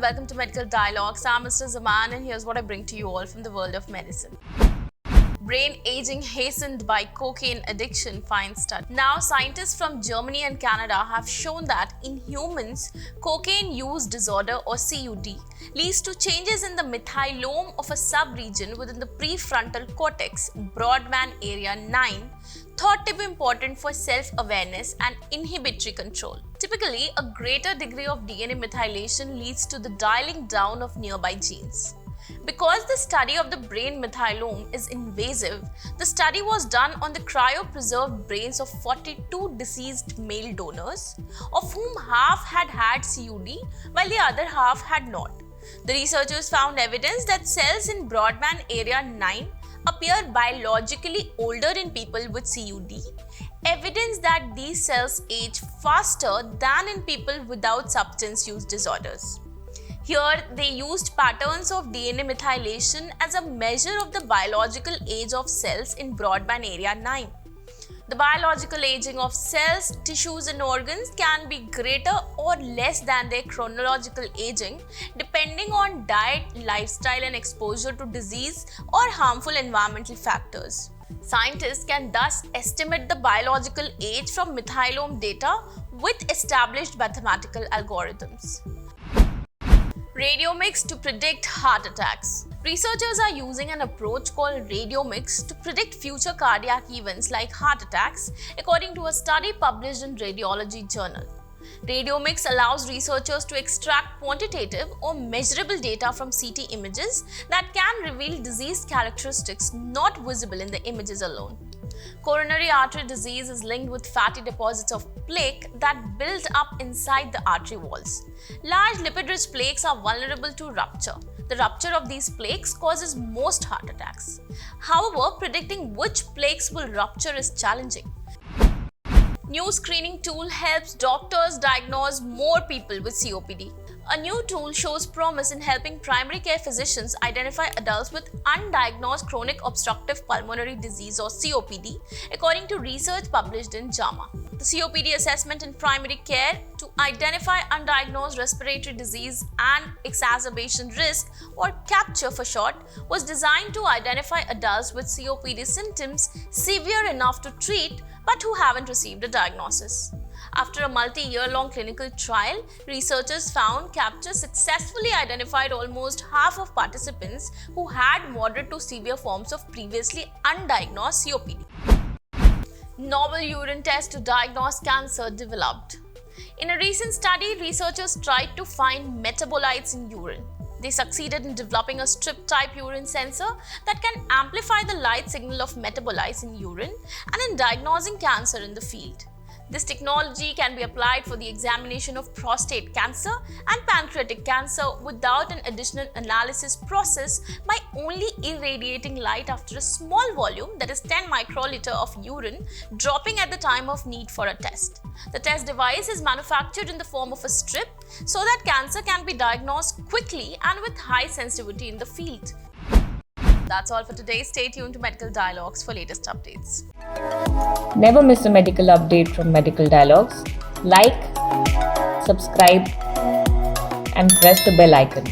welcome to Medical Dialogues. I'm Mr. Zaman and here's what I bring to you all from the world of medicine. Brain aging hastened by cocaine addiction finds study. Now, scientists from Germany and Canada have shown that in humans, cocaine use disorder or CUD leads to changes in the methylome of a subregion within the prefrontal cortex, broadband area 9, thought to be important for self-awareness and inhibitory control. Typically, a greater degree of DNA methylation leads to the dialing down of nearby genes. Because the study of the brain methylome is invasive, the study was done on the cryopreserved brains of 42 deceased male donors, of whom half had had CUD while the other half had not. The researchers found evidence that cells in broadband area 9 appear biologically older in people with CUD, evidence that these cells age faster than in people without substance use disorders. Here, they used patterns of DNA methylation as a measure of the biological age of cells in broadband area 9. The biological aging of cells, tissues and organs can be greater or less than their chronological aging depending on diet, lifestyle and exposure to disease or harmful environmental factors. Scientists can thus estimate the biological age from methylome data with established mathematical algorithms. Radiomix to predict heart attacks. Researchers are using an approach called Radiomix to predict future cardiac events like heart attacks, according to a study published in Radiology Journal. Radiomix allows researchers to extract quantitative or measurable data from CT images that can reveal disease characteristics not visible in the images alone. Coronary artery disease is linked with fatty deposits of plaque that build up inside the artery walls. Large lipid-rich plaques are vulnerable to rupture. The rupture of these plaques causes most heart attacks. However, predicting which plaques will rupture is challenging. New screening tool helps doctors diagnose more people with COPD. A new tool shows promise in helping primary care physicians identify adults with undiagnosed chronic obstructive pulmonary disease or COPD, according to research published in JAMA. The COPD assessment in primary care to identify undiagnosed respiratory disease and exacerbation risk, or CAPTCHA for short, was designed to identify adults with COPD symptoms severe enough to treat but who haven't received a diagnosis. After a multi-year-long clinical trial, researchers found CAPTCHA successfully identified almost half of participants who had moderate to severe forms of previously undiagnosed COPD. Novel urine test to diagnose cancer developed. In a recent study, researchers tried to find metabolites in urine. They succeeded in developing a strip-type urine sensor that can amplify the light signal of metabolites in urine and in diagnosing cancer in the field. This technology can be applied for the examination of prostate cancer and pancreatic cancer without an additional analysis process by only irradiating light after a small volume, that is 10 microliter of urine, dropping at the time of need for a test. The test device is manufactured in the form of a strip so that cancer can be diagnosed quickly and with high sensitivity in the field. That's all for today. Stay tuned to Medical Dialogues for latest updates. Never miss a medical update from Medical Dialogues. Like, subscribe, and press the bell icon.